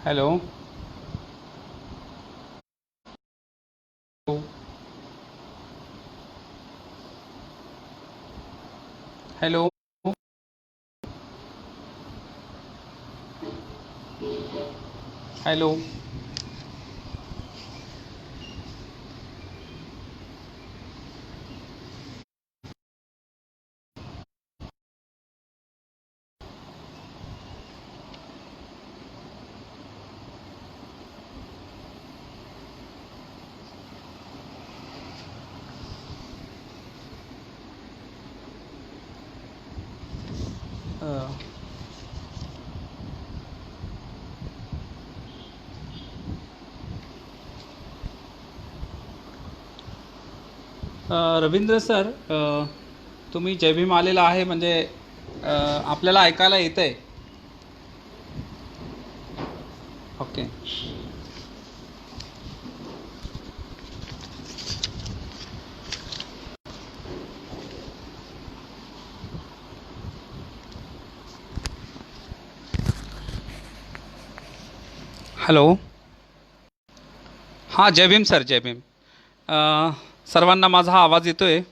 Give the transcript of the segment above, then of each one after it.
Hello. Hello. Hello. Ravindra sir, तुम्ही जय भीम आलेला आहे म्हणजे आपल्याला ऐकायला येतं आहे. ओके. हॅलो. हां, जय भीम सर, जय भीम. सर्वांना माझा हा आवाज येतो आहे?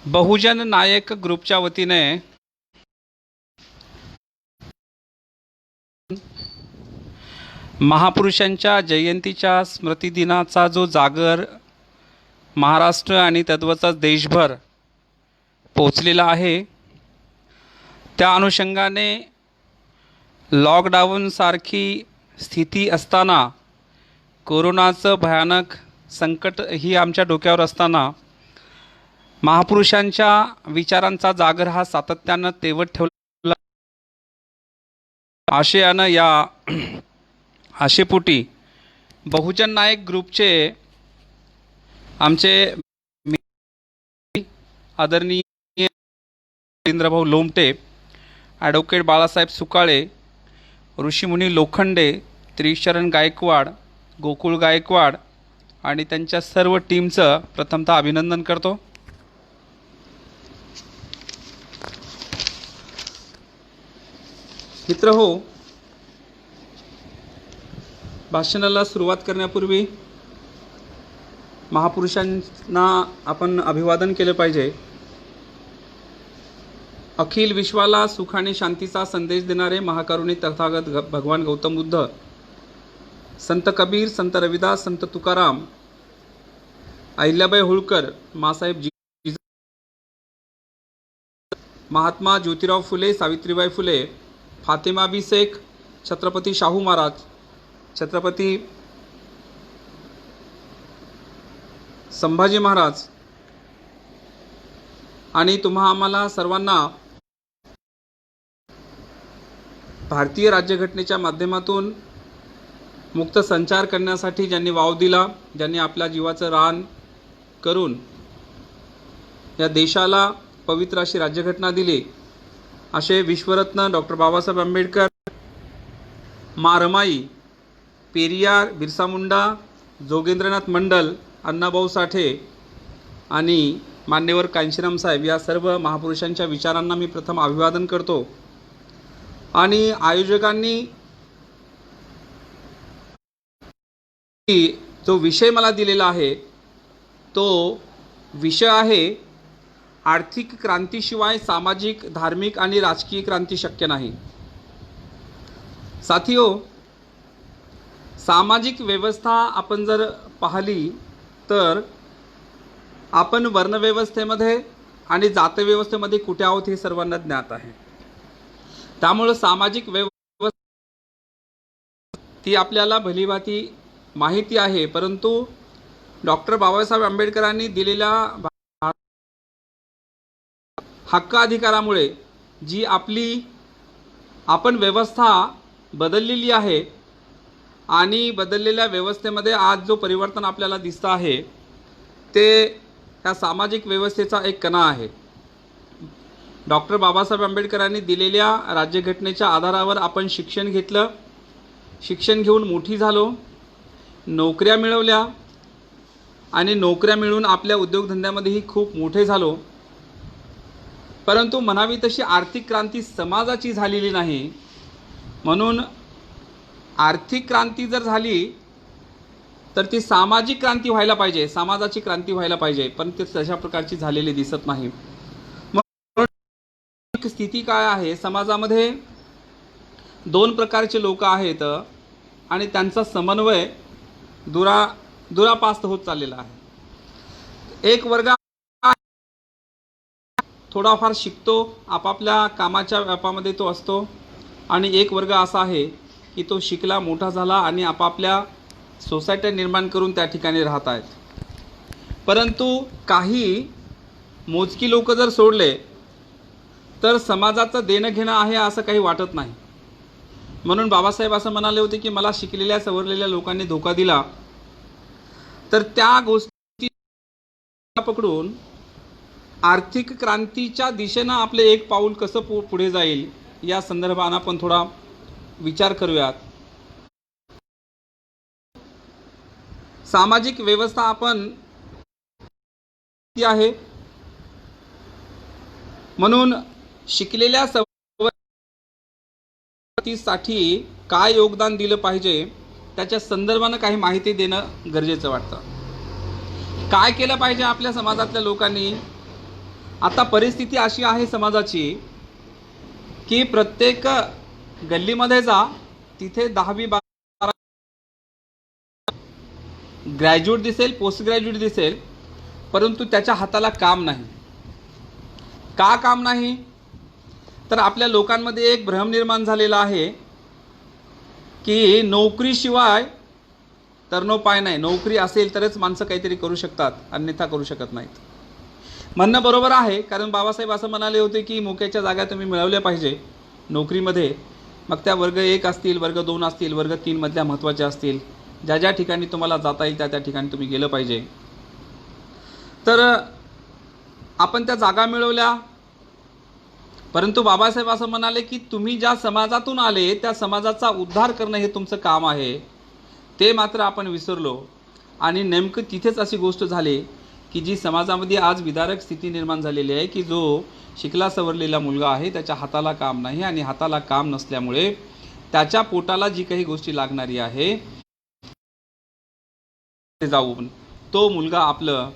बहुजन नायक ग्रुपच्या वतीने महापुरुषांच्या जयंतीच्या स्मृतिदिनाचा जो जागर महाराष्ट्र आणि तद्वतच देशभर पोचलेला आहे, त्या अनुषंगाने लॉकडाऊनसारखी स्थिती असताना, कोरोनाचं भयानक संकट ही आमच्या डोक्यावर असताना, महापुरुषांच्या विचारांचा जागर हा सातत्यानं तेवत ठेवला आशयानं या आशेपोटी बहुजन नायक ग्रुपचे आमचे आदरणीय रवींद्रभाऊ लोमटे, ॲडव्होकेट बाळासाहेब सुकाळे, ऋषीमुनी लोखंडे, त्रिशरण गायकवाड, गोकुळ गायकवाड आणि त्यांच्या सर्व टीमचं प्रथमतः अभिनंदन करतो. मित्रहो, भाषणाला सुरुवात करण्यापूर्वी महापुरुषांना आपण अभिवादन केलं पाहिजे. अखिल विश्वाला सुख आणि शांतीचा संदेश देणारे महाकरुणी तथागत भगवान गौतम बुद्ध, संत कबीर, संत रविदास, संत तुकाराम, अहिल्याबाई होळकर, मासाहेब महात्मा ज्योतिराव फुले, सावित्रीबाई फुले, फातिमा बी शेख, छत्रपती शाहू महाराज, छत्रपती संभाजी महाराज आणि तुम्हा आम्हाला सर्वांना भारतीय राज्यघटनेच्या माध्यमातून मुक्त संचार करण्यासाठी ज्यांनी वाव दिला, ज्यांनी आपल्या जीवाचं रान करून या देशाला पवित्र अशी राज्यघटना दिली, असे विश्वरत्न डॉक्टर बाबासाहेब आंबेडकर, मा रमाई, पेरियार, बिरसा मुंडा, जोगेंद्रनाथ मंडल, अण्णाभाऊ साठे आणि मान्यवर कांशीराम साहेब या सर्व महापुरुषांच्या विचारांना मी प्रथम अभिवादन करतो. आणि आयोजकांनी जो विषय मला दिलेला आहे तो विषय आहे, आर्थिक क्रांतीशिवाय सामाजिक, धार्मिक आणि राजकीय क्रांती शक्य नाही. साथियो, सामाजिक व्यवस्था आपण जर पाहिली तर आपण वर्णव्यवस्थेमध्ये आणि जातव्यवस्थेमध्ये कुठे आहोत हे सर्वांना ज्ञात आहे. त्यामुळे सामाजिक व्यवस्था ती आपल्याला भलीभाती माहिती आहे, परंतु डॉक्टर बाबासाहेब आंबेडकरांनी दिलेल्या हक्क अधिकारामुळे जी आपण व्यवस्था बदललेली आहे आणि बदललेल्या व्यवस्थेमध्ये आज जो परिवर्तन आपल्याला दिसतं आहे ते या सामाजिक व्यवस्थेचा एक कणा आहे. डॉक्टर बाबासाहेब आंबेडकरांनी दिलेल्या राज्यघटनेच्या आधारावर आपण शिक्षण घेतलं, शिक्षण घेऊन मोठी झालो, नोकऱ्या मिळवल्या आणि नोकऱ्या मिळवून आपल्या उद्योगधंद्यामध्येही खूप मोठे झालो. परंतु म्हणावी तशी आर्थिक क्रांती समाजाची झालेली नाही. म्हणून आर्थिक क्रांती जर झाली तर ती सामाजिक क्रांती व्हायला पाहिजे, समाजाची क्रांती व्हायला पाहिजे, पण ते तशा प्रकारची झालेली दिसत नाही. मग स्थिती काय आहे, समाजामध्ये दोन प्रकारचे लोक आहेत आणि त्यांचा समन्वय दुरापास्त होत चाललेला आहे. एक वर्ग थोडाफार शिकतो, आपापल्या कामाच्या व्यापामध्ये तो असतो, आणि एक वर्ग असा आहे की तो शिकला, मोठा झाला आणि आपापल्या सोसायट्या निर्माण करून त्या ठिकाणी राहत आहेत. परंतु काही मोजकी लोक जर सोडले तर समाजाचं देणं घेणं आहे असं काही वाटत नाही. म्हणून बाबासाहेब असं म्हणाले होते की मला शिकलेल्या सवरलेल्या लोकांनी धोका दिला तर त्या गोष्टी पकडून आर्थिक क्रांतीच्या दिशेनं आपले एक पाऊल कसं पुढे जाईल या संदर्भानं आपण थोडा विचार करूयात. सामाजिक व्यवस्था आपण आहे, म्हणून शिकलेल्या साठी काय योगदान दिलं पाहिजे त्याच्या संदर्भानं काही माहिती देणं गरजेचं वाटतं. काय केलं पाहिजे आपल्या समाजातल्या लोकांनी? आता परिस्थिती अशी आहे समाजाची की प्रत्येक गल्लीमध्ये जा, तिथे 10वी-12 ग्रॅज्युएट दिसेल, पोस्ट ग्रॅज्युएट दिसेल, परंतु त्याच्या हाताला काम नाही. का काम नाही? तर आपल्या लोकांमध्ये एक भ्रम निर्माण झालेला आहे की नोकरीशिवाय तरणोपाय नाही, नोकरी असेल तरच माणसं काहीतरी करू शकतात, अन्यथा करू शकत नाहीत. म्हणणं बरोबर आहे, कारण बाबासाहेब असं म्हणाले होते की मोक्याच्या जागा तुम्ही मिळवल्या पाहिजे नोकरीमध्ये. मग त्या वर्ग 1 असतील, वर्ग 2 असतील, वर्ग 3 मधल्या महत्त्वाच्या असतील, ज्या ज्या ठिकाणी तुम्हाला जाता येईल त्या त्या ठिकाणी तुम्ही गेलं पाहिजे. तर आपण त्या जागा मिळवल्या, परंतु बाबासाहेब असं म्हणाले की तुम्ही ज्या समाजातून आले त्या समाजाचा उद्धार करणं हे तुमचं काम आहे. ते मात्र आपण विसरलो आणि नेमकं तिथेच अशी गोष्ट झाली की जी समाजामध्ये आज विदारक स्थिती निर्माण झालेली आहे की जो शिकला सवरलेला मुलगा आहे त्याच्या हाताला काम नाही, आणि हाताला काम नसल्यामुळे त्याच्या पोटाला जी काही गोष्टी लागणारी आहे जाऊन तो मुलगा आपलं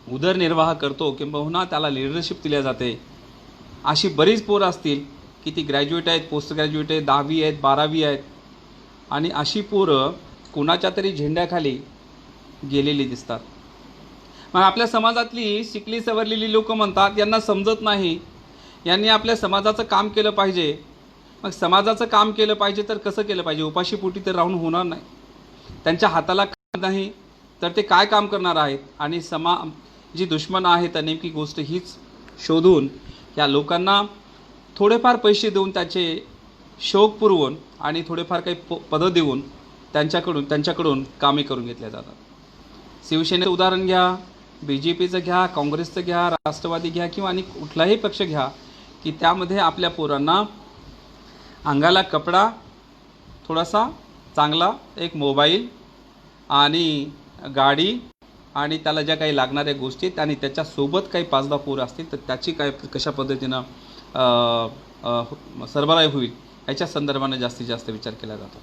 उदरनिर्वाह करतो, किंबहुना त्याला लिडरशिप दिल्या जाते. अशी बरीच पोरं असतील की ती ग्रॅज्युएट आहेत, पोस्ट ग्रॅज्युएट आहेत, 10वी आहेत, 12वी आहेत, आणि अशी पोरं कोणाच्या तरी झेंड्याखाली गेलेली दिसतात. मग आपल्या समाजातली शिकली सवरलेली लोक म्हणतात यांना समजत नाही, यांनी आपल्या समाजाचं काम केलं पाहिजे. मग समाजाचं काम केलं पाहिजे तर कसं केलं पाहिजे? उपाशीपोटी तर राहून होणार नाही. त्यांच्या हाताला काम नाही तर ते काय काम करणार आहेत? आणि जी दुश्मन आहे तर नेमकी गोष्ट हीच शोधून या लोकांना थोडेफार पैसे देऊन त्याचे शौक पुरवून आणि थोडेफार काही पदं देऊन त्यांच्याकडून कामे करून घेतल्या जातात. शिवसेनेचं उदाहरण घ्या, BJPचं घ्या, काँग्रेसचं घ्या, राष्ट्रवादी घ्या, किंवा आणि कुठलाही पक्ष घ्या की त्यामध्ये आपल्या पोरांना अंगाला कपडा, थोडासा चांगला एक मोबाईल आणि गाडी आणि त्याला ज्या काही लागणाऱ्या गोष्टी आहेत आणि त्याच्यासोबत काही 5-10 पोरं असतील तर त्याची काय कशा पद्धतीनं सरबराही होईल याच्या संदर्भाने जास्तीत जास्त विचार केला जातो.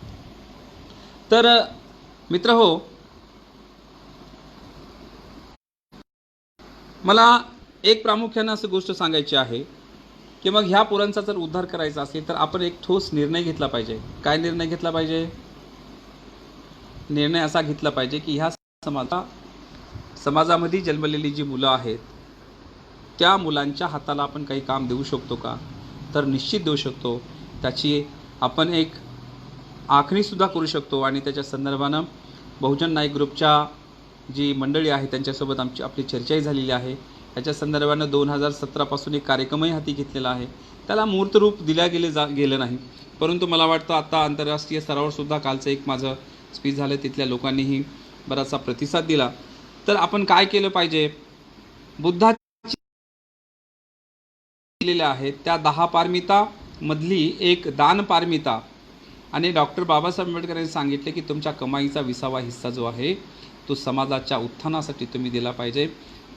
तर मित्रहो, मला एक प्रामुख्यानं असं गोष्ट सांगायची आहे की मग ह्या पोरांचा जर उद्धार करायचा असेल तर आपण एक ठोस निर्णय घेतला पाहिजे. काय निर्णय घेतला पाहिजे? निर्णय असा घेतला पाहिजे की ह्या समाजामध्ये जन्मलेली जी मुलं आहेत त्या मुलांच्या हाताला आपण काही काम देऊ शकतो का? तर निश्चित देऊ शकतो. त्याची आपण एक आखणीसुद्धा करू शकतो आणि त्याच्या संदर्भानं बहुजन नाईक ग्रुपच्या जी मंडळी आहे त्यांच्यासोबत आपली चर्चाही झालेली आहे. याच्या संदर्भानं 2017 पासून एक कार्यक्रमही हाती घेतलेला आहे. त्याला मूर्तरूप गेलं नाही, परंतु मला वाटतं आता आंतरराष्ट्रीय स्तरावरसुद्धा कालचं एक माझं स्पीच झालं, तिथल्या लोकांनीही बराचसा प्रतिसाद दिला. तर आपण काय केलं पाहिजे? बुद्धाची दिलेल्या आहेत त्या 10 पारमिता मधली एक दान पारमिता, आणि डॉक्टर बाबासाहेब आंबेडकर यांनी सांगितले की तुमच्या कमाईचा 20वा हिस्सा जो आहे तो समाजाच्या उत्थानासाठी तुम्ही दिला पाहिजे.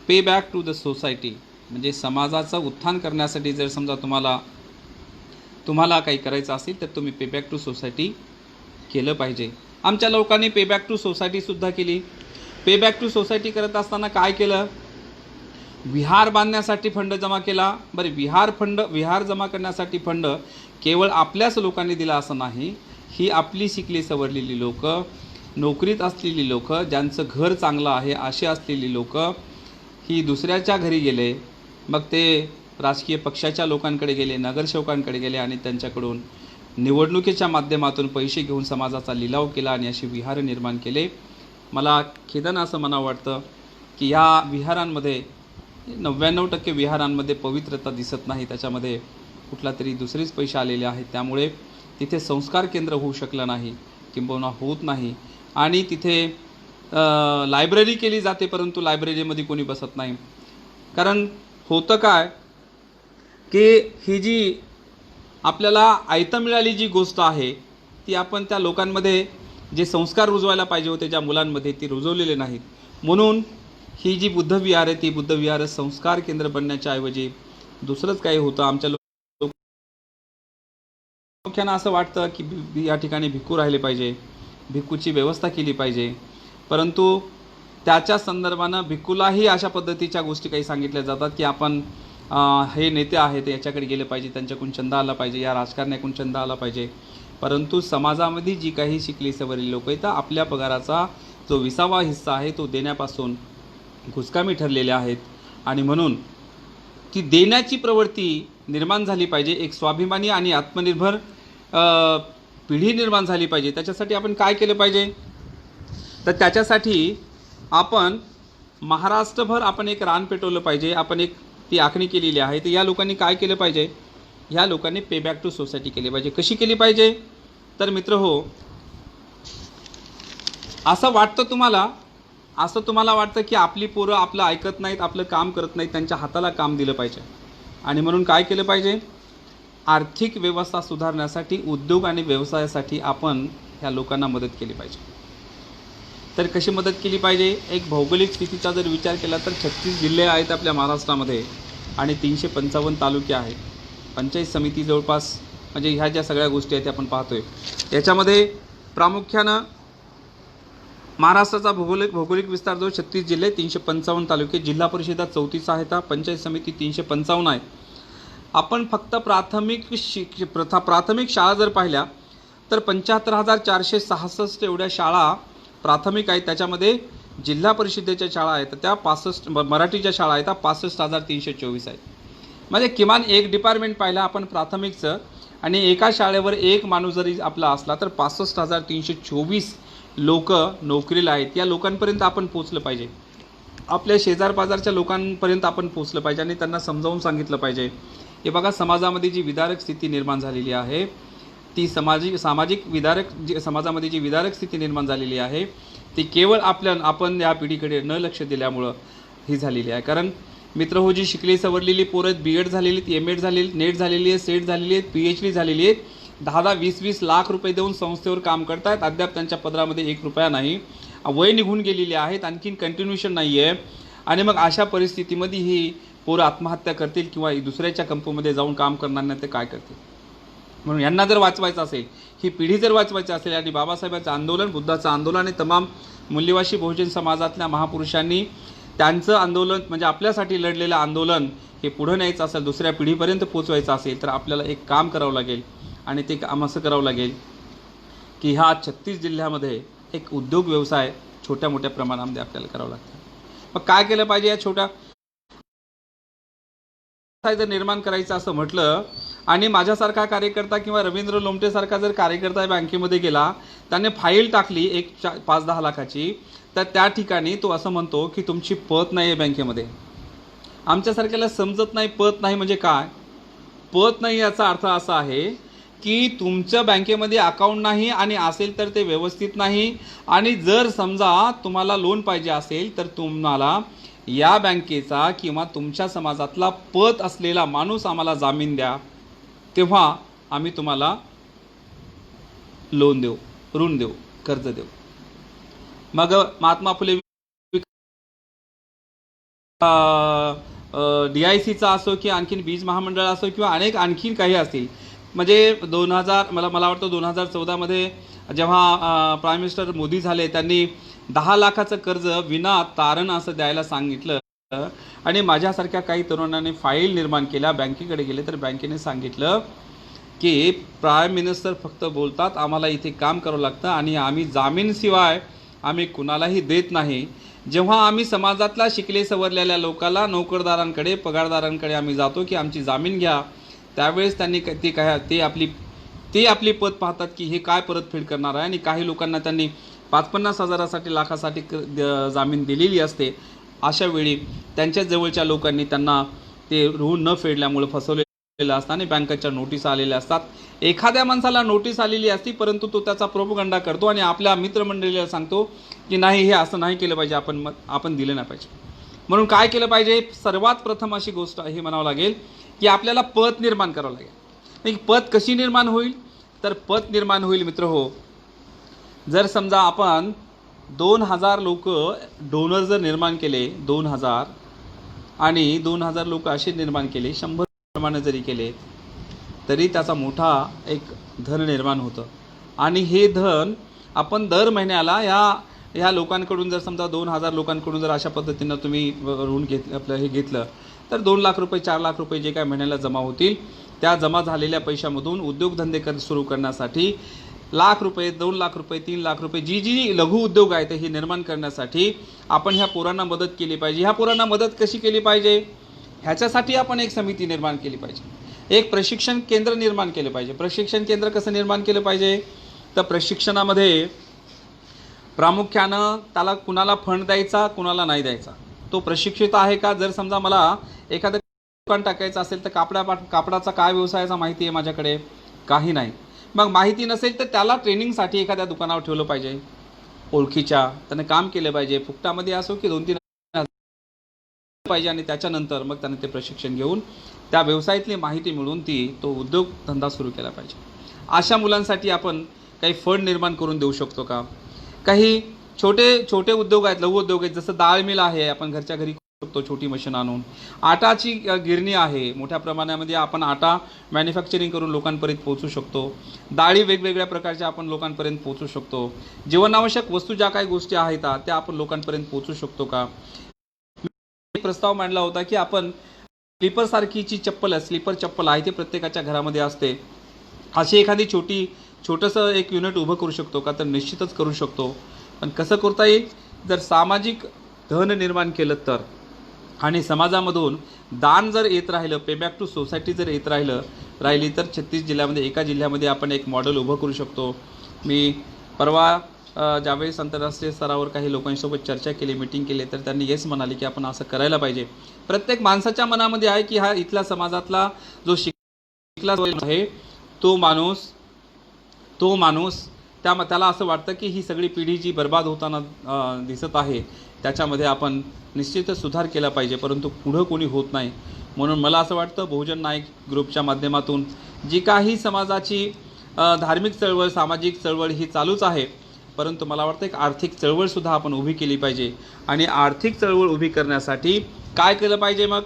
पे बॅक टू द सोसायटी, म्हणजे समाजाचं उत्थान करण्यासाठी जर समजा तुम्हाला तुम्हाला काही करायचं असेल तर तुम्ही पे बॅक टू सोसायटी केलं पाहिजे. आमच्या लोकांनी पे बॅक टू सोसायटीसुद्धा केली. पे बॅक टू सोसायटी करत असताना काय केलं, विहार बांधण्यासाठी फंड जमा केला. बरं, विहार जमा करण्यासाठी फंड केवळ आपल्याच लोकांनी दिला असं नाही. ही आपली शिकली सवरलेली लोक, नोकरीत असलेली लोक, ज्यांचं घर चांगलं आहे अशी असलेली लोक ही दुसऱ्याच्या घरी गेले. मग ते राजकीय पक्षाच्या लोकांकडे गेले, नगरसेवकांकडे गेले आणि त्यांच्याकडून निवडणुकीच्या माध्यमातून पैसे घेऊन समाजाचा लिलाव केला आणि अशी विहार निर्माण केले. मला खेदानं असं म्हणावं वाटतं की या विहारांमध्ये 99% विहारांमध्ये पवित्रता दिसत नाही. त्याच्यामध्ये कुठला तरी दुसरेच पैसे आलेले आहेत. त्यामुळे तिथे संस्कार केंद्र होऊ शकलं नाही, किंबहुना होत नाही. आणि तिथे लायब्ररी केली जाते, परंतु लायब्ररीमध्ये कोणी बसत नाही. कारण होतं काय की ही जी आपल्याला आयतं मिळाली जी गोष्ट आहे ती आपण त्या लोकांमध्ये जे संस्कार रुजवायला पाहिजे होते ज्या मुलांमध्ये, ती रुजवलेले नाहीत. म्हणून ही जी बुद्धविहार आहे ती बुद्धविहार संस्कार केंद्र बनण्याच्या ऐवजी दुसरंच काही होतं. आमच्या लोकांना असं वाटतं की या ठिकाणी भिक्खू राहिले पाहिजे, भिक्खूची व्यवस्था केली पाहिजे. परंतु त्याच्या संदर्भानं भिक्खूलाही अशा पद्धतीच्या गोष्टी काही सांगितल्या जातात की आपण हे नेते आहेत याच्याकडे गेले पाहिजे, त्यांच्याकडून चंदा आला पाहिजे, या राजकारण्याकडून चंदा आला पाहिजे. परंतु समाजामध्ये जी काही शिकली सवरलेली लोक आहेत आपल्या पगाराचा जो 20वा हिस्सा आहे तो देण्यापासून घुसकामी ठरलेले आहेत. आणि म्हणून ती देण्याची प्रवृत्ती निर्माण झाली पाहिजे. एक स्वाभिमानी आणि आत्मनिर्भर पिढी निर्माण झाली पाहिजे. त्याच्यासाठी आपण काय केलं पाहिजे, तर त्याच्यासाठी आपण महाराष्ट्रभर आपण एक रान पेटवलं पाहिजे. आपण एक ती आखणी केलेली आहे. तर या लोकांनी काय केलं पाहिजे, ह्या लोकांनी पे बॅक टू सोसायटी केली पाहिजे. कशी केली पाहिजे, तर मित्र हो, असं तुम्हाला वाटतं की आपली पोरं आपलं ऐकत नाहीत, आपलं काम करत नाहीत, त्यांच्या हाताला काम दिलं पाहिजे. आणि म्हणून काय केलं पाहिजे, आर्थिक व्यवस्था सुधारण्यासाठी उद्योग आणि व्यवसायासाठी आपण ह्या लोकांना मदत केली पाहिजे. तर कशी मदत केली पाहिजे, एक भौगोलिक स्थितीचा जर विचार केला तर 36 जिल्हे आहेत आपल्या महाराष्ट्रामध्ये आणि 355 तालुके आहेत. पंचायत समिती जवळपास, म्हणजे ह्या ज्या सगळ्या गोष्टी आहेत आपण पाहतोय याच्यामध्ये प्रामुख्यानं महाराष्ट्राचा भौगोलिक विस्तार जो 36 जिल्हे, 355 तालुके, जिल्हा परिषदा 34 आहेत, पंचायत समिती 355 आहे. आपण फक्त प्राथमिक शाळा जर पाहिल्या तर 75,466 एवढ्या शाळा प्राथमिक आहेत. त्याच्यामध्ये जिल्हा परिषदेच्या शाळा आहेत त्या 65, मराठीच्या शाळा आहेत त्या 65,324 आहेत. म्हणजे किमान एक डिपार्टमेंट पाहिलं आपण प्राथमिकचं आणि एका शाळेवर एक माणूस जरी आपला असला तर 65,324 लोक नोकरीला आहेत. या लोकांपर्यंत आपण पोचलं पाहिजे. आपल्या शेजारपाजारच्या लोकांपर्यंत आपण पोचलं पाहिजे आणि त्यांना समजावून सांगितलं पाहिजे. हे बघा, समाजामध्ये जी विदारक स्थिती निर्माण झालेली आहे ती समाजामध्ये जी विदारक स्थिती निर्माण झालेली आहे ती केवळ आपण या पिढीकडे न लक्ष दिल्यामुळं ही झालेली आहे. कारण मित्र हो, जी शिकली सवरलेली पोरं BEd झालेली आहेत, MAd झालेली, नेट झालेली आहे, सेट झालेली आहेत, PhD झालेली आहेत, 10-10, 20-20 लाख रुपये देऊन संस्थेवर काम करतायत. अद्याप त्यांच्या पदरामध्ये 1 रुपया नाही. वय निघून गेलेली आहेत, आणखीन कंटिन्यूशन नाही आहे. आणि मग अशा परिस्थितीमध्ये ही पोरं आत्महत्या करतील किंवा दुसऱ्याच्या कंपनीमध्ये जाऊन काम करणार नाही तर काय करतील. म्हणून यांना जर वाचवायचं असेल, ही पिढी जर वाचवायची असेल आणि बाबासाहेबांचं आंदोलन, बुद्धाचं आंदोलन आणि तमाम मूल्यवासी बहुजन समाजातल्या महापुरुषांनी त्यांचं आंदोलन म्हणजे आपल्यासाठी लढलेलं आंदोलन हे पुढं न्यायचं असेल, दुसऱ्या पिढीपर्यंत पोचवायचं असेल तर आपल्याला एक काम करावं लागेल. आणि ते काम असं करावं लागेल की ह्या 36 जिल्ह्यामध्ये एक उद्योग व्यवसाय छोट्या मोठ्या प्रमाणामध्ये आपल्याला करावं लागतं. मग काय केलं पाहिजे, या छोट्या जर निर्माण करायचं असं म्हटलं आणि माझ्यासारखा कार्यकर्ता किंवा रवींद्र लोमटेसारखा जर कार्यकर्ता बँकेमध्ये गेला, त्याने फाईल टाकली एक 5-10 लाखाची, तर त्या ठिकाणी तो असं म्हणतो की तुमची पत नाही आहे बँकेमध्ये. आमच्यासारख्याला समजत नाही पत नाही म्हणजे काय. पत नाही याचा अर्थ असा आहे की तुमच्या बँकेमध्ये अकाउंट नाही आणि असेल तर ते व्यवस्थित नाही. आणि जर समजा तुम्हाला लोन पाहिजे असेल तर तुम्हाला या बँकेचा किंवा तुमच्या समाजातला पत असलेला माणूस आम्हाला जामीन द्या, तेव्हा आम्ही तुम्हाला लोन देऊ, ऋण देऊ, कर्ज देऊ. मग महात्मा फुले DICचा असो की आणखीन बीज महामंडळ असो किंवा आणखीन काही असतील, म्हणजे 2000 मला वाटतं 2014मध्ये जेव्हा प्राईम मिनिस्टर मोदी झाले त्यांनी 10 लाखाचं कर्ज विना तारण असं द्यायला सांगितलं आणि माझ्यासारख्या काही तरुणांनी फाईल निर्माण केल्या, बँकेकडे गेले तर बँकेने सांगितलं की प्राईम मिनिस्टर फक्त बोलतात, आम्हाला इथे काम करावं लागतं आणि आम्ही जामीनशिवाय आम्ही कुणालाही देत नाही. जेव्हा आम्ही समाजातल्या शिकले सवरलेल्या लोकांना, नोकरदारांकडे, पगारदारांकडे आम्ही जातो की आमची जामीन घ्या, त्यावेळेस त्यांनी ते आपली पद पाहतात की हे काय परतफेड करणार आहे. आणि काही लोकांना त्यांनी 50-50 हजारासाठी, लाखासाठी जामीन दिलेली असते. अशा वेळी त्यांच्या जवळच्या लोकांनी त्यांना ते ऋण न फेडल्यामुळे फसवलेलं असतं आणि बँकेच्या नोटीस आलेल्या असतात. एखाद्या माणसाला नोटीस आलेली असती, परंतु तो त्याचा प्रोपगंडा करतो आणि आपल्या मित्रमंडळीला सांगतो की नाही, हे असं नाही केलं पाहिजे, आपण दिलं नाही पाहिजे. म्हणून काय केलं पाहिजे? सर्वात प्रथम अशी गोष्ट हे म्हणावं लागेल की आपल्याला पत निर्माण करावं लागेल. पत कशी निर्माण होईल? तर पत निर्माण होईल मित्रहो, जर समजा आपण 2000 लोक डोनर जर निर्माण केले, 2000 आणि 2000 लोक असे निर्माण केले, 100 प्रमाणे जरी केले तरी त्याचा मोठा एक धन निर्माण होतं. आणि हे धन आपण दर महिन्याला ह्या लोकांकडून जर समजा 2000 लोकांकडून जर अशा पद्धतीनं तुम्ही ऋण घेतलं तर 2 लाख रुपये, 4 लाख रुपये जे काय महिन्याला जमा होतील, त्या जमा झालेल्या पैशामधून उद्योगधंदे सुरू करण्यासाठी लाख रुपये, 2 लाख रुपये, 3 लाख रुपये जी लघु उद्योग आहेत हे निर्माण करण्यासाठी आपण ह्या पोरांना मदत केली पाहिजे. ह्या पोरांना मदत कशी केली पाहिजे? ह्याच्यासाठी आपण एक समिती निर्माण केली पाहिजे, एक प्रशिक्षण केंद्र निर्माण केलं पाहिजे. प्रशिक्षण केंद्र कसं निर्माण केलं पाहिजे? तर प्रशिक्षणामध्ये प्रामुख्यानं त्याला कुणाला फंड द्यायचा, कुणाला नाही द्यायचा, तो प्रशिक्षित आहे का. जर समजा मला एखादं दुकान टाकायचं असेल तर कापडाचा काय व्यवसायाचा माहिती आहे माझ्याकडे? काही नाही. मग माहिती नसेल तर त्याला ट्रेनिंगसाठी एखाद्या दुकानावर ठेवलं पाहिजे, ओळखीच्या, त्याने काम केलं पाहिजे, फुकटामध्ये असो की 2-3 पाहिजे. आणि त्याच्यानंतर मग त्याने ते प्रशिक्षण घेऊन त्या व्यवसायातली माहिती मिळवून तो उद्योगधंदा सुरू केला पाहिजे. अशा मुलांसाठी आपण काही फंड निर्माण करून देऊ शकतो का? काही छोटे उद्योग आहेत, लघु उद्योग आहेत, जसं डाळ मिल आहे, आपण घरच्या घरी करू शकतो छोटी मशीन आणून. आटाची गिरणी आहे, मोठ्या प्रमाणामध्ये आपण आटा मॅन्युफॅक्चरिंग करून लोकांपर्यंत पोहोचू शकतो. डाळी वेगवेगळ्या प्रकारच्या आपण लोकांपर्यंत पोहोचू शकतो. जीवनावश्यक वस्तू ज्या काही गोष्टी आहेत त्या आपण लोकांपर्यंत पोहोचू शकतो का? एक प्रस्ताव मांडला होता की आपण स्लीपर सारखीची स्लीपर चप्पल आहे, ती प्रत्येकाच्या घरामध्ये असते, अशी एखादी छोटंसं एक युनिट उभं करू शकतो का? तर निश्चितच करू शकतो. पण कसं करता येईल? जर सामाजिक धन निर्माण केलं तर, आणि समाजामधून दान जर येत राहिलं, पेबॅक टू सोसायटी जर येत राहिली तर 36 जिल्ह्यामध्ये, एका जिल्ह्यामध्ये आपण एक मॉडेल उभं करू शकतो. मी परवा ज्यावेळेस आंतरराष्ट्रीय स्तरावर काही लोकांसोबत चर्चा केली, मीटिंग केली, तर त्यांनी येस म्हणाले की आपण असं करायला पाहिजे. प्रत्येक माणसाच्या मनामध्ये आहे की हा इथल्या समाजातला जो शिकला आहे तो माणूस त्याला असं वाटतं की ही सगळी पिढी जी बर्बाद होताना दिसत आहे त्याच्यामध्ये आपण निश्चितच सुधार केला पाहिजे, परंतु पुढं कोणी होत नाही. म्हणून मला असं वाटतं बहुजन नायक ग्रुपच्या माध्यमातून जी काही समाजाची धार्मिक चळवळ, सामाजिक चळवळ ही चालूच आहे, परंतु मला वाटतं एक आर्थिक चळवळसुद्धा आपण उभी केली पाहिजे. आणि आर्थिक चळवळ उभी करण्यासाठी काय केलं पाहिजे मग?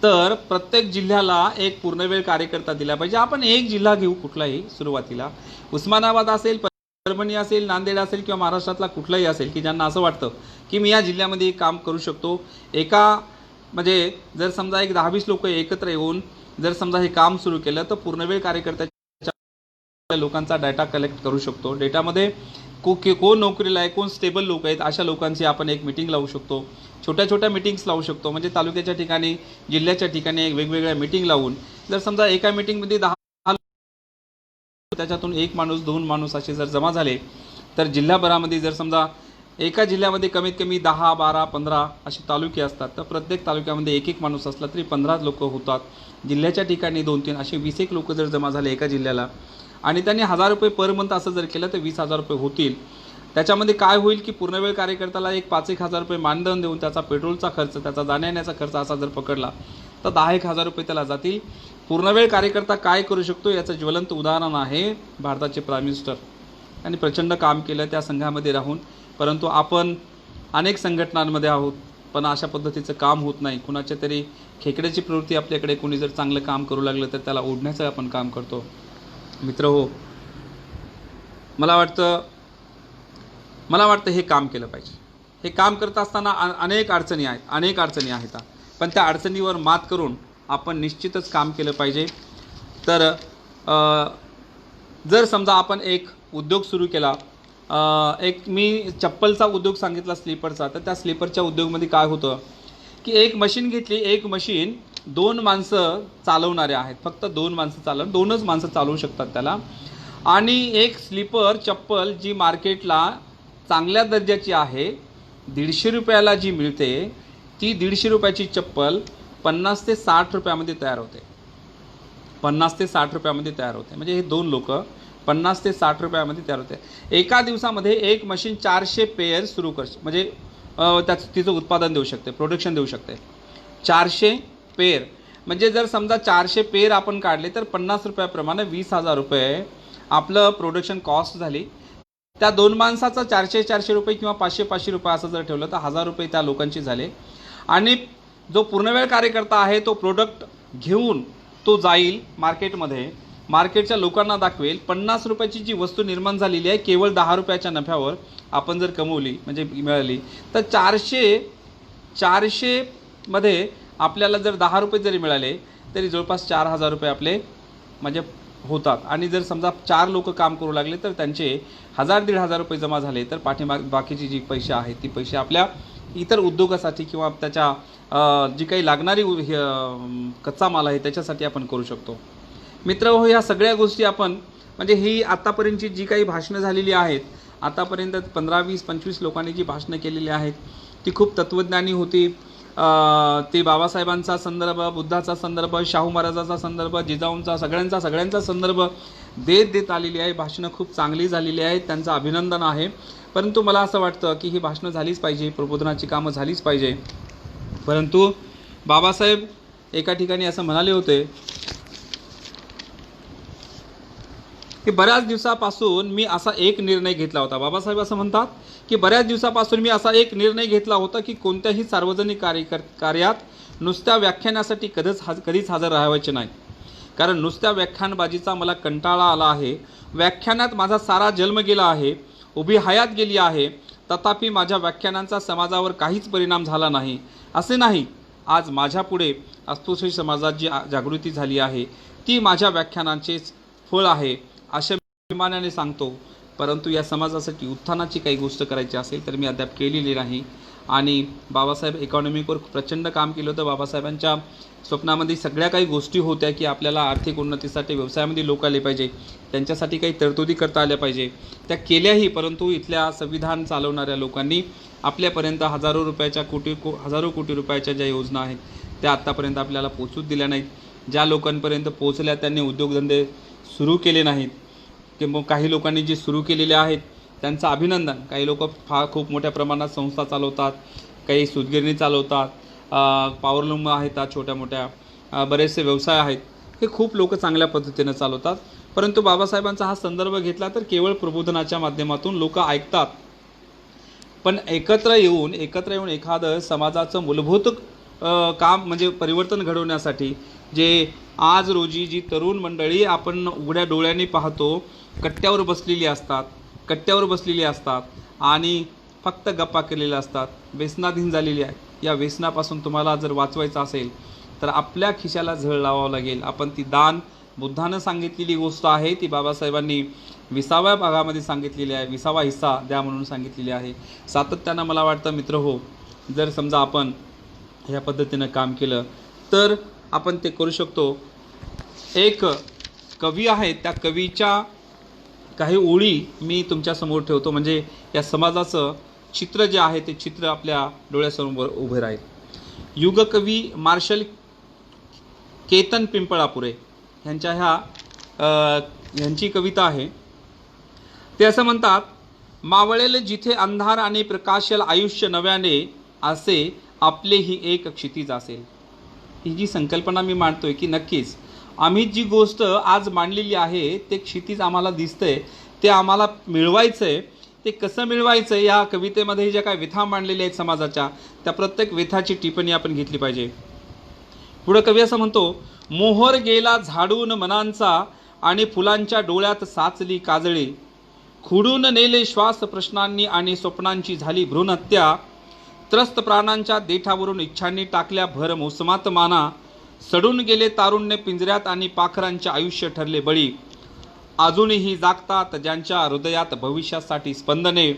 तर प्रत्येक जिल्ह्याला एक पूर्णवेळ कार्यकर्ता दिला पाहिजे. आपण एक जिल्हा घेऊ कुठलाही सुरुवातीला, उस्मानाबाद असेल, परभणी असेल, नांदेड असेल किंवा महाराष्ट्रातला कुठलाही असेल की ज्यांना असं वाटतं की मी या जिल्ह्यामध्ये काम करू शकतो. म्हणजे जर समजा एक 10-20 लोक एकत्र येऊन जर समजा हे काम सुरू केलं तर पूर्णवेळ कार्यकर्त्याच्या लोकांचा डाटा कलेक्ट करू शकतो. डेटामध्ये कोण नोकरीला आहे, कोण स्टेबल लोक आहेत, अशा लोकांची आपण एक मीटिंग लावू शकतो. छोट्या मीटिंग्स लावू शकतो. म्हणजे तालुक्याच्या ठिकाणी, जिल्ह्याच्या ठिकाणी वेगवेगळ्या मीटिंग लावून जर समजा एका मीटिंगमध्ये 10 त्याच्यातून 1 माणूस, 2 माणूस असे जर जमा झाले तर जिल्हाभरामध्ये जर समजा एका जिल्ह्यामध्ये कमीत कमी 10, 12, 15 असे तालुके असतात, तर प्रत्येक तालुक्यामध्ये 1 माणूस असला तरी 15 लोक होतात. जिल्ह्याच्या ठिकाणी 2-3 असे 20 लोक जर जमा झाले एका जिल्ह्याला आणि त्यांनी 1000 रुपये पर मंथ असं जर केलं तर 20,000 रुपये होतील. त्याच्यामध्ये काय होईल की पूर्णवेळ कार्यकर्त्याला एक 5,000 रुपये मानधन देऊन त्याचा पेट्रोलचा खर्च, त्याचा जाण्यायेण्याचा खर्च असा जर पकडला तर 10,000 रुपये त्याला जातील. पूर्णवेळ कार्यकर्ता काय करू शकतो याचं ज्वलंत उदाहरण आहे भारताचे प्राईम मिनिस्टर. त्यांनी प्रचंड काम केलं त्या संघामध्ये राहून, परंतु आपण अनेक संघटनांमध्ये आहोत, पण अशा पद्धतीचं काम होत नाही. कुणाच्या तरी खेकड्याची प्रवृत्ती आपल्याकडे कोणी जर चांगलं काम करू लागलं तर त्याला ओढण्याचं आपण काम करतो. मित्र हो, मला वाटतं हे काम केलं पाहिजे. हे काम करत असताना अनेक अडचणी आहेत, पण त्या अडचणीवर मात करून आपण निश्चितच काम केलं पाहिजे. तर जर समजा आपण एक उद्योग सुरू केला, एक मी चप्पलचा उद्योग सांगितला स्लीपरचा, तर त्या स्लीपरच्या उद्योगमध्ये काय होतं की एक मशीन घेतली, एक मशीन 2 माणसं चालवणारे आहेत, फक्त 2च माणसं चालवू शकतात त्याला. आणि एक स्लीपर चप्पल जी मार्केटला चांगल्या दर्जाची आहे, 150 रुपयाला जी मिळते, ती 150 रुपयाची चप्पल 50 ते 60 रुपयामध्ये तयार होते. 50 ते 60 रुपयामध्ये तयार होते. म्हणजे हे 2 लोक 50 ते 60 रुपयामध्ये तयार होते. एका दिवसामध्ये एक मशीन 400 पेयर सुरू म्हणजे तिचं उत्पादन देऊ शकते, प्रोडक्शन देऊ शकते. 400 पेयर म्हणजे जर समजा 400 पेयर आपण काढले तर 50 रुपयाप्रमाणे 20,000 रुपये आपलं प्रोडक्शन कॉस्ट झाली. त्या 2 माणसाचा 400 रुपये किंवा 500 रुपये असं जर ठेवलं तर 1000 रुपये त्या लोकांची झाले. आणि जो पूर्णवेळ कार्यकर्ता आहे तो प्रोडक्ट घेऊन तो जाईल मार्केटमध्ये, मार्केटच्या लोकांना दाखवेल. 50 रुपयाची जी वस्तू निर्माण झालेली आहे केवळ 10 रुपयाच्या नफ्यावर आपण जर कमवली म्हणजे मिळाली, तर 400 मध्ये आपल्याला जर 10 रुपये जरी मिळाले तरी जवळपास 4000 रुपये आपले म्हणजे होतात. आणि जर समजा 4 लोक काम करू लागले तर त्यांचे 1000-1500 रुपये जमा झाले, तर बाकीची जी पैसे आहेत ती पैसे आपल्या इतर उद्योगासाठी किंवा त्याच्या जी काही लागणारी कच्चा माल आहे त्याच्यासाठी आपण करू शकतो. मित्र हो, ह्या सगळ्या गोष्टी आपण म्हणजे ही आत्तापर्यंतची जी काही भाषणं झालेली आहेत, आतापर्यंत 15, 20, 25 लोकांनी जी भाषणं केलेली आहेत ती खूप तत्त्वज्ञानी होती. ते बाबासाहेबांचा संदर्भ, बुद्धाचा संदर्भ, शाहू महाराजाचा संदर्भ, जिजाऊंचा, सगळ्यांचा संदर्भ देत आलेली आहे. भाषणं खूप चांगली झालेली आहेत, त्यांचं अभिनंदन आहे. परंतु मला असं वाटतं की ही भाषणं झालीच पाहिजे, प्रबोधनाची कामं झालीच पाहिजे. परंतु बाबासाहेब एका ठिकाणी असं म्हणाले होते की बऱ्याच दिवसापासून मी असा एक निर्णय घेतला होता. बाबासाहेब असं म्हणतात की बऱ्याच दिवसापासून मी असा एक निर्णय घेतला होता की कोणत्याही सार्वजनिक कार्यात नुसत्या व्याख्यानासाठी कधीच हजर राहायचे नाही. कारण नुसत्या व्याख्यानबाजीचा मला कंटाळा आला आहे. व्याख्यानात माझा सारा जन्म गेला आहे, उभी हयात गेली आहे, तथापि माझ्या व्याख्यानांचा समाजावर काहीच परिणाम झाला नाही. असे नाही, आज माझ्यापुढे अस्पृश्य समाजात जी जागृती झाली आहे ती माझ्या व्याख्यानांचेच फळ आहे अशा अभिमानाने सांगतो. परंतु या समाजासाठी उत्थानाची काही गोष्ट करायची असेल तर मी अद्याप केलेली नाही. आणि बाबासाहेब इकॉनॉमिकवर प्रचंड काम केलं होतं. बाबासाहेबांच्या स्वप्नामध्ये सगळ्या काही गोष्टी होत्या की आपल्याला आर्थिक उन्नतीसाठी व्यवसायामध्ये लोक आले पाहिजे, त्यांच्यासाठी काही तरतुदी करता आल्या पाहिजे. त्या केल्याही, परंतु इथल्या संविधान चालवणाऱ्या लोकांनी आपल्यापर्यंत हजारो कोटी रुपयाच्या ज्या योजना आहेत त्या आत्तापर्यंत आपल्याला पोचूच दिल्या नाहीत. ज्या लोकांपर्यंत पोचल्या त्यांनी उद्योगधंदे सुरू केले नाहीत. किंवा काही लोकांनी जे सुरू केलेले आहेत त्यांचं अभिनंदन. काही लोक खूप मोठ्या प्रमाणात संस्था चालवतात, काही सूतगिरणी चालवतात, पॉवरलूम आहेत, छोट्या मोठ्या बरेचसे व्यवसाय आहेत, हे खूप लोक चांगल्या पद्धतीनं चालवतात. परंतु बाबासाहेबांचा हा संदर्भ घेतला तर केवळ प्रबोधनाच्या माध्यमातून लोक ऐकतात. पण एकत्र येऊन एखादं समाजाचं मूलभूत काम म्हणजे परिवर्तन घडवण्यासाठी जे आज रोजी जी तरुण मंडळी आपण उघड्या डोळ्यांनी पाहतो, कट्ट्यावर बसलेली असतात आणि फक्त गप्पा केलेल्या असतात, व्यसनाधीन झालेली आहे. या व्यसनापासून तुम्हाला जर वाचवायचं असेल तर आपल्या खिशाला झळ लावावं लागेल. आपण ती दान बुद्धानं सांगितलेली गोष्ट आहे, ती बाबासाहेबांनी 20व्या भागामध्ये सांगितलेली आहे. 20वा हिस्सा द्या म्हणून सांगितलेली आहे. सातत्यानं मला वाटतं मित्र हो, जर समजा आपण ह्या पद्धतीनं काम केलं तर आपण ते करू शकतो. एक कवी आहे, त्या कवीच्या काही ओळी मी तुमच्यासमोर ठेवतो, म्हणजे या समाजाचं चित्र जे आहे ते चित्र आपल्या डोळ्यासमोर उभे राहील. युगकवी मार्शल केतन पिंपळापुरे ह्यांची कविता आहे. ते असं म्हणतात, मावळेल जिथे अंधार आणि प्रकाशेल आयुष्य नव्याने, असे आपले ही एक क्षितिज असेल. ही जी संकल्पना मी मांडतोय की नक्कीच आम्ही जी गोष्ट आज मांडलेली आहे ते क्षितिज आम्हाला दिसतंय, ते आम्हाला मिळवायचं आहे. ते कसं मिळवायचं या कवितेमध्ये ज्या काही व्यथा मांडलेल्या आहेत समाजाच्या, त्या प्रत्येक व्यथाची टिप्पणी आपण घेतली पाहिजे. पुढं कवी असं म्हणतो, मोहर गेला झाडून मनांचा आणि फुलांच्या डोळ्यात साचली काजळी, खुडून नेले श्वास प्रश्नांनी आणि स्वप्नांची झाली भ्रूणहत्या, त्रस्त प्राणांच्या देठावरून इच्छांनी टाकल्या भर मोसमात माना, सडून गेले तारुण्य पिंजऱ्यात आणि पाखरांचे आयुष्य ठरले बळी, अजूनही जागतात ज्यांच्या हृदयात भविष्यासाठी स्पंदने,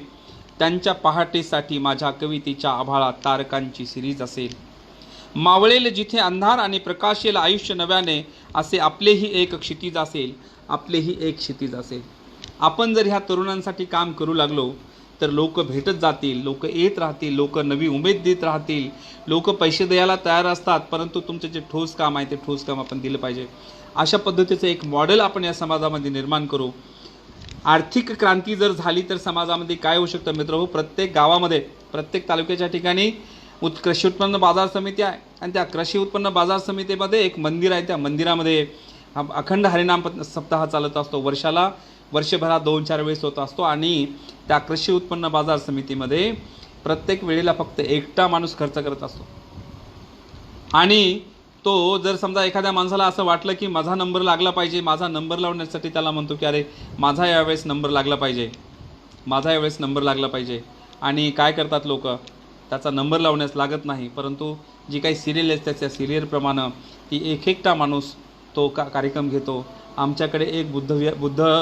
त्यांच्या पहाटेसाठी माझ्या कवितेच्या आभाळात तारकांची सिरीज असेल. मावळेल जिथे अंधार आणि प्रकाशेल आयुष्य नव्याने, असे आपलेही एक क्षितिज असेल, आपलेही एक क्षितिज असेल. आपण जर ह्या तरुणांसाठी काम करू लागलो तर लोक भेटत जातील, लोक येत राहतील, लोक नवी उमेद देत राहतील, लोक पैसे द्यायला तयार असतात, परंतु तुमचं जे ठोस काम आहे ते ठोस काम आपण दिलं पाहिजे. अशा पद्धतीचं एक मॉडेल आपण या समाजामध्ये निर्माण करू. आर्थिक क्रांती जर झाली तर समाजामध्ये काय होऊ शकतं मित्रहो, प्रत्येक गावामध्ये प्रत्येक तालुक्याच्या ठिकाणी कृषी उत्पन्न बाजार समिती आहे आणि त्या कृषी उत्पन्न बाजार समितीमध्ये एक मंदिर आहे. त्या मंदिरामध्ये अखंड हरिनाम सप्ताह चालत असतो. वर्षभरात 2-4 वेळेस होत असतो आणि त्या कृषी उत्पन्न बाजार समितीमध्ये प्रत्येक वेळेला फक्त एकटा माणूस खर्च करत असतो. आणि तो जर समजा एखाद्या माणसाला असं वाटलं की माझा नंबर लागला पाहिजे, माझा नंबर लावण्यासाठी त्याला म्हणतो की अरे माझा यावेळेस नंबर लागला पाहिजे, माझा यावेळेस नंबर लागला पाहिजे. आणि काय करतात लोक, त्याचा नंबर लावण्यास लागत नाही, परंतु जी काही सिरियल असते त्या सिरियलप्रमाणे ती एकटा माणूस तो कार्यक्रम घेतो. आमच्याकडे एक बुद्ध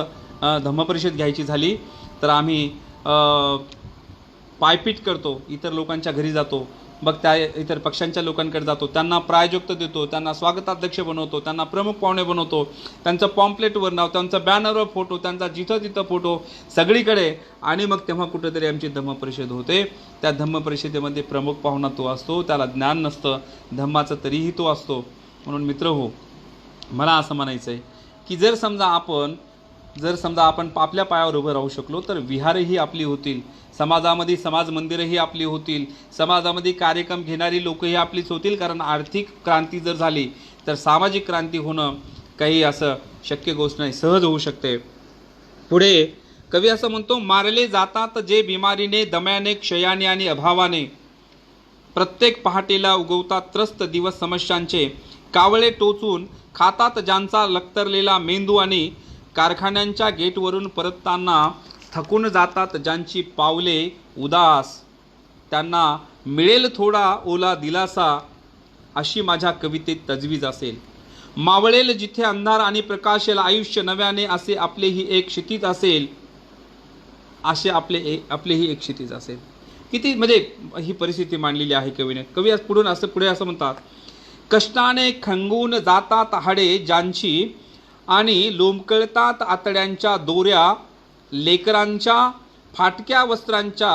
धम्मपरिषद घ्यायची झाली तर आम्ही पायपीट करतो, इतर लोकांच्या घरी जातो, मग त्या इतर पक्षांच्या लोकांकडे जातो, त्यांना प्रायोजकत्व देतो, त्यांना स्वागताध्यक्ष बनवतो, त्यांना प्रमुख पाहुणे बनवतो, त्यांचं पॉम्पलेटवर नाव, त्यांचं बॅनरवर फोटो, त्यांचा जिथं तिथं फोटो सगळीकडे. आणि मग तेव्हा कुठेतरी आमची धम्मपरिषद होते. त्या धम्मपरिषदेमध्ये प्रमुख पाहुणा तो असतो, त्याला ज्ञान नसतं धम्माचं तरीही तो असतो. म्हणून मित्र हो, मला असं म्हणायचं आहे की जर समजा आपण आपल्या पायावर उभं राहू शकलो तर विहारही आपली होतील, समाजामध्ये समाज मंदिरही आपली होतील, समाजामध्ये कार्यक्रम घेणारी लोकही आपलीच होतील. कारण आर्थिक क्रांती जर झाली तर सामाजिक क्रांती होणं काही असं शक्य गोष्ट नाही, सहज होऊ शकते. पुढे कवी असं म्हणतो, मारले जातात जे बिमारीने, दम्याने, क्षयाने आणि अभावाने, प्रत्येक पहाटेला उगवतात त्रस्त दिवस समस्यांचे, कावळे टोचून खातात ज्यांचा लक्तरलेला मेंदू आणि कारखान्यांच्या गेटवरून परतताना थकून जातात ज्यांची पावले उदास, त्यांना मिळेल थोडा ओला दिलासा, अशी माझ्या कवितेत तजवीज असेल. मावळेल जिथे अंधार आणि प्रकाशेल आयुष्य नव्याने, असे आपलेही एक क्षितिज असेल, असे आपलेही एक क्षितिज असेल. किती म्हणजे ही परिस्थिती मांडलेली आहे कवीने. कवी पुढे असं म्हणतात, कष्टाने खंगून जातात हाडे ज्यांची आणि लोंबकळतात आतड्यांच्या दोऱ्या, लेकरांच्या फाटक्या वस्त्रांच्या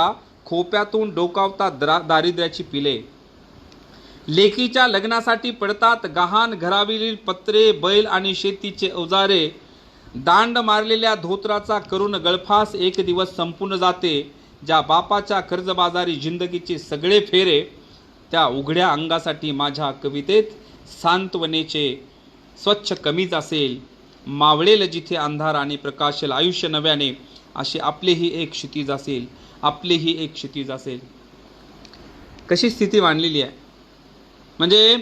खोप्यातून डोकावतात दारिद्र्याची पिले, लेकीच्या लग्नासाठी पडतात गहाण घरावरील पत्रे, बैल आणि शेतीचे अवजारे, दांड मारलेल्या धोत्राचा करून गळफास एक दिवस संपून जाते, ज्या बापाच्या कर्जबाजारी जिंदगीचे सगळे फेरे, त्या उघड्या अंगासाठी माझ्या कवितेत सांत्वनेचे स्वच्छ कमीज असेल. मावळेल जिथे अंधार आणि प्रकाशेल आयुष्य नव्याने, असे आपलेही एक क्षितिज असेल, आपलेही एक क्षितिज असेल. कशी स्थिती मांडलेली आहे म्हणजे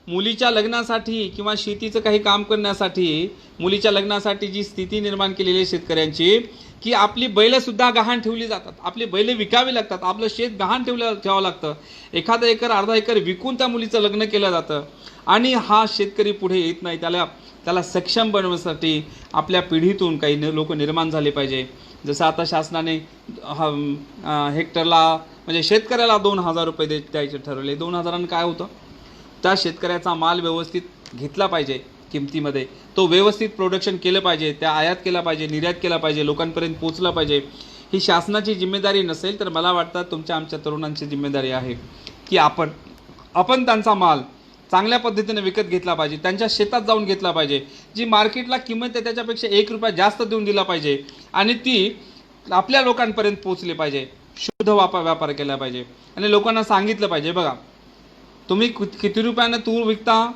मुलीच्या लग्नासाठी किंवा शेतीचं काही काम करण्यासाठी मुलीच्या लग्नासाठी जी स्थिती निर्माण केलेली आहे शेतकऱ्यांची, की आपली बैलसुद्धा गहाण ठेवली जातात, आपली बैल विकावी लागतात, आपलं शेत गहाण ठेवावं लागतं, एखादा एकर अर्धा एकर विकून त्या मुलीचं लग्न केलं जातं. आणि हा शेतकरी पुढे येत नाही, त्याला सक्षम बनवण्यासाठी आपल्या पिढीतून काही लोक निर्माण झाले पाहिजे. जसं आता शासनाने हेक्टरला म्हणजे शेतकऱ्याला 2,000 रुपये द्यायचे ठरवले. 2,000 काय होतं, त्या शेतकऱ्याचा माल व्यवस्थित घेतला पाहिजे, किमतीमध्ये तो व्यवस्थित प्रोडक्शन केलं पाहिजे, त्या आयात केला पाहिजे, निर्यात केला पाहिजे, लोकांपर्यंत पोचला पाहिजे. ही शासनाची जिम्मेदारी नसेल तर मला वाटतं तुमच्या आमच्या तरुणांची जिम्मेदारी आहे की आपण त्यांचा माल चांगल्या पद्धतीने विकत घेतला पाहिजे, त्यांच्या शेतात जाऊन घेतला पाहिजे, जी मार्केटला किंमत आहे त्याच्यापेक्षा 1 रुपया जास्त देऊन दिला पाहिजे आणि ती आपल्या लोकांपर्यंत पोचली पाहिजे. शुद्ध व्यापार केला पाहिजे आणि लोकांना सांगितलं पाहिजे, बघा तुम्ही किती रुपयानं तूर विकता,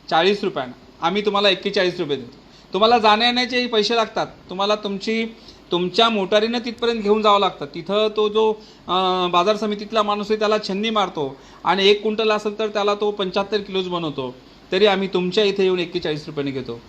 40 रुपयानं, आम्ही तुम्हाला 41 रुपये देतो. तुम्हाला जाण्या येण्याचे पैसे लागतात, तुम्हाला तुमची तुमच्या मोटारीनं तिथपर्यंत घेऊन जावं लागतं. तिथं तो जो बाजार समितीतला माणूस आहे त्याला छन्नी मारतो आणि 1 क्विंटल असेल तर त्याला तो 75 किलोच बनवतो. तरी आम्ही तुमच्या इथे येऊन 41 रुपयाने घेतो.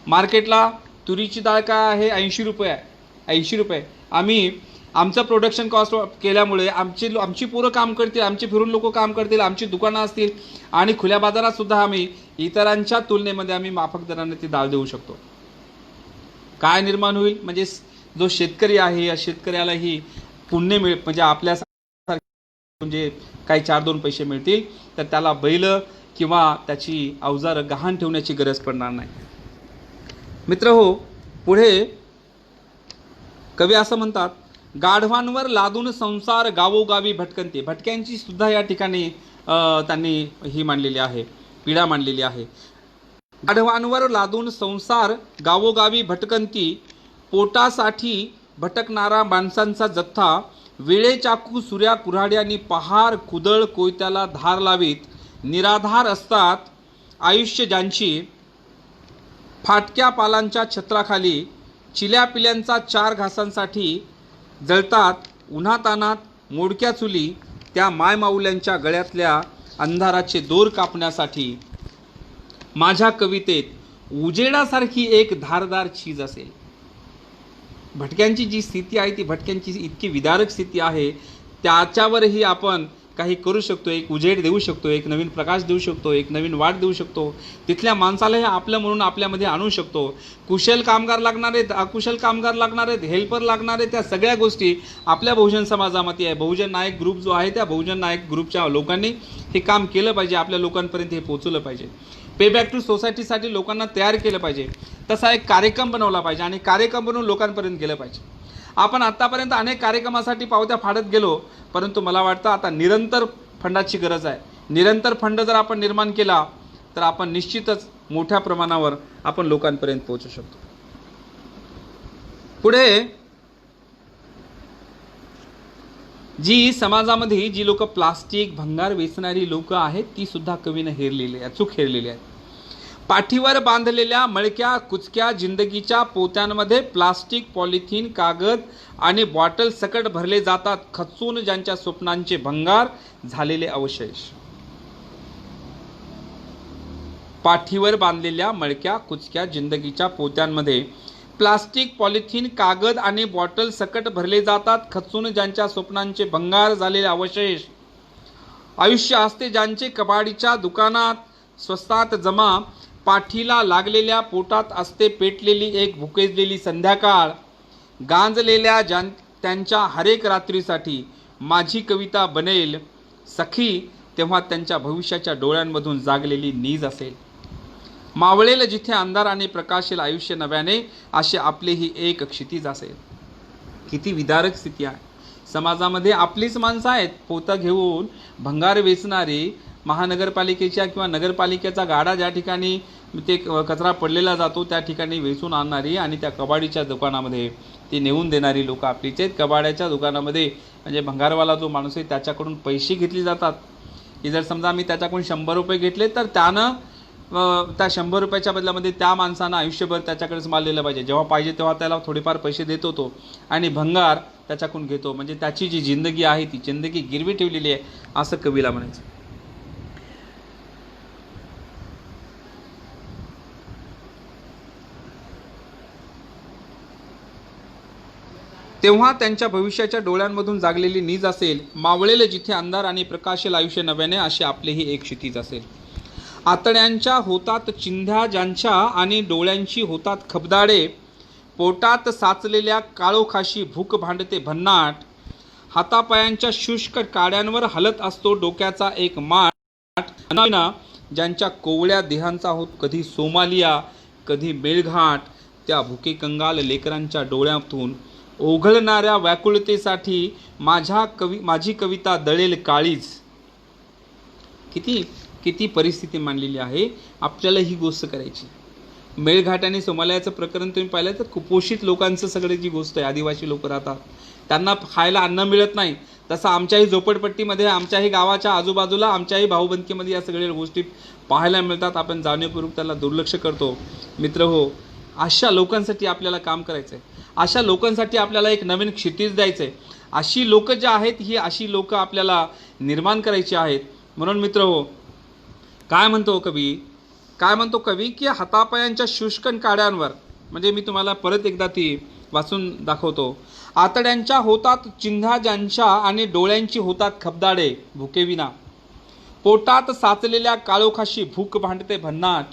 मार्केटला तुरीची डाळ काय आहे, 80 रुपये आहे. 80 रुपये. आम्ही आमचं प्रोडक्शन कॉस्ट केल्यामुळे आमची पोरं काम करतील, आमचे फिरून लोक काम करतील, आमची दुकानं असतील आणि खुल्या बाजारात सुद्धा आम्ही इतरांच्या तुलनेमध्ये आम्ही माफक दराने ती डाळ देऊ शकतो. काय निर्माण होईल, म्हणजे जो शेतकरी आहे या शेतकऱ्यालाही पुण्य म्हणजे आपल्या म्हणजे काही 4-2 पैसे मिळतील, तर त्याला बैल किंवा त्याची अवजारं गहाण ठेवण्याची गरज पडणार नाही. मित्र हो, पुढे कवी असं म्हणतात, गाढवांवर लादून संसार गावोगावी भटकंती. भटक्यांची सुद्धा या ठिकाणी त्यांनी ही मांडलेली आहे, पीडा मांडलेली आहे. गाढवांवर लादून संसार गावोगावी भटकंती, पोटासाठी भटकणारा माणसांचा जथ्था, वेळे चाकू सूर्या कुऱ्हाड्यांनी पहार कुदळ कोयत्याला धार लावीत, निराधार असतात आयुष्य ज्यांची, फाटक्या पालांच्या छत्राखाली चिल्या पिल्यांचा 4 घासांसाठी जळतात उन्हातानात मोडक्या चुली, त्या मायमाऊल्यांच्या गळ्यातल्या अंधाराचे दोर कापण्यासाठी माझ्या कवितेत उजेडासारखी एक धारदार चीज असेल. भटक्यांची जी स्थिती आहे ती भटक्यांची इतकी विदारक स्थिती आहे, त्याच्यावरही आपण काही करू शकतो, एक उजेड देऊ शकतो, एक नवीन प्रकाश देऊ शकतो, एक नवीन वाट देऊ शकतो. तिथल्या माणसालाही आपलं म्हणून आपल्यामध्ये आणू शकतो. कुशल कामगार लागणार आहेत, अकुशल कामगार लागणार आहेत, हेल्पर लागणार आहेत, त्या सगळ्या गोष्टी आपल्या बहुजन समाजामध्ये आहे. बहुजन नायक ग्रुप जो आहे त्या बहुजन नायक ग्रुपच्या लोकांनी हे काम केलं पाहिजे, आपल्या लोकांपर्यंत हे पोहोचवलं पाहिजे. पे बॅक टू सोसायटीसाठी लोकांना तयार केलं पाहिजे, तसा एक कार्यक्रम बनवला पाहिजे आणि कार्यक्रम बनवून लोकांपर्यंत गेलं पाहिजे. आपण आत्तापर्यंत अनेक कार्यक्रमासाठी पावत्या फाडत गेलो, परंतु मला वाटतं आता निरंतर फंडाची गरज आहे. निरंतर फंड जर आपण निर्माण केला तर आपण निश्चितच मोठ्या प्रमाणावर आपण लोकांपर्यंत पोहोचू शकतो. पुढे जी समाजामध्ये जी लोक प्लास्टिक भंगार वेचणारी लोक आहेत ती सुद्धा कवीनं हेरलेली आहे, अचूक हेरलेली आहेत. पाठीवर बांधलेल्या मळक्या कुचक्या जिंदगीच्या पोत्यांमध्ये प्लास्टिक, पॉलिथिन, कागद आणि बॉटल सकट भरले जातात खचून ज्यांच्या स्वप्नांचे भंगार झालेले अवशेष. पाठीवर बांधलेल्या मळक्या कुचक्या जिंदगीच्या पोत्यांमध्ये प्लास्टिक, पॉलिथिन, कागद आणि बॉटल सकट भरले जातात खचून ज्यांच्या स्वप्नांचे भंगार झालेले अवशेष. आयुष्य असते ज्यांचे कबाडीच्या दुकानात स्वस्तात जमा, पाठीला लागलेल्या पोटात असते पेटलेली एक भुकेजलेली संध्याकाळ. गांजलेल्या त्यांच्या हरेक रात्रीसाठी माझी कविता बनेल सखी, तेव्हा त्यांच्या भविष्याच्या डोळ्यांमधून जागलेली नीज असेल. मावळेल जिथे अंधार आणि प्रकाशेल आयुष्य नव्याने, असे आपले ही एक क्षितिज असेल. किती विदारक स्थिती आहे. समाजामध्ये आपलीच माणसं आहेत, पोतं घेऊन भंगार वेचणारी, महानगरपालिकेच्या किंवा नगरपालिकेचा गाडा ज्या ठिकाणी ते कचरा पडलेला जातो त्या ठिकाणी वेचून आणणारी आणि त्या कबाडीच्या दुकानामध्ये ती नेऊन देणारी लोक आपलीच आहेत. कबाड्याच्या दुकानामध्ये म्हणजे भंगारवाला जो माणूस आहे त्याच्याकडून पैसे घेतले जातात, की जर समजा मी त्याच्याकडून 100 रुपये घेतले तर त्यानं त्या 100 रुपयाच्या बदल्यामध्ये त्या माणसानं आयुष्यभर त्याच्याकडेच माल दिला पाहिजे. जेव्हा पाहिजे तेव्हा त्याला थोडेफार पैसे देतो तो आणि भंगार त्याच्याकडून घेतो. म्हणजे त्याची जी जिंदगी आहे ती जिंदगी गिरवी ठेवलेली आहे असं कवीला म्हणायचं. तेव्हा त्यांच्या भविष्याच्या डोळ्यांमधून जागलेली नीज असेल. मावळेल जिथे अंधार आणि प्रकाशेल आयुष्य नव्याने, असे आपलेही एक क्षितिज असेल. आतड्यांच्या होतात चिंध्या ज्यांच्या आणि डोळ्यांची होतात खबदाडे, पोटात साचलेल्या काळोखाशी भूक भांडते भन्नाट, हातापायांच्या शुष्क काड्यांवर हलत असतो डोक्याचा एक माठ, ज्यांच्या कोवळ्या देहांचा होत कधी सोमालिया कधी मेळघाट, त्या भुके कंगाल लेकरांच्या डोळ्यातून ओघळणाऱ्या व्याकुळतेसाठी माझी कविता दळेल काळीज. किती परिस्थिती मांडलेली आहे. आपल्याला ही गोष्ट करायची. मेळघाट आणि सोमालियाचं प्रकरण तुम्ही पाहिलं तर कुपोषित लोकांचं सगळी जी गोष्ट आहे, आदिवासी लोक राहतात त्यांना खायला अन्न मिळत नाही. तसं आमच्याही झोपडपट्टीमध्ये, आमच्याही गावाच्या आजूबाजूला, आमच्याही भाऊबंदकीमध्ये या सगळ्या गोष्टी पाहायला मिळतात. आपण जाणीवपूर्वक त्याला दुर्लक्ष करतो. मित्र हो, अशा लोकांसाठी आपल्याला काम करायचं आहे, अशा लोकांसाठी आपल्याला एक नवीन क्षितिज द्यायचं आहे. अशी लोक जी आहेत ही अशी लोक आपल्याला निर्माण करायची आहेत. म्हणून मित्रहो, काय म्हणतो कवी की हातापायांच्या शुष्क काड्यांवर, म्हणजे मी तुम्हाला परत एकदा ती वाचून दाखवतो. आतड्यांच्या होतात चिंध्या ज्यांच्या आणि डोळ्यांची होतात खबदाडे भुकेविना. पोटात साचलेल्या काळोखाशी भूक भांडते भन्नाट.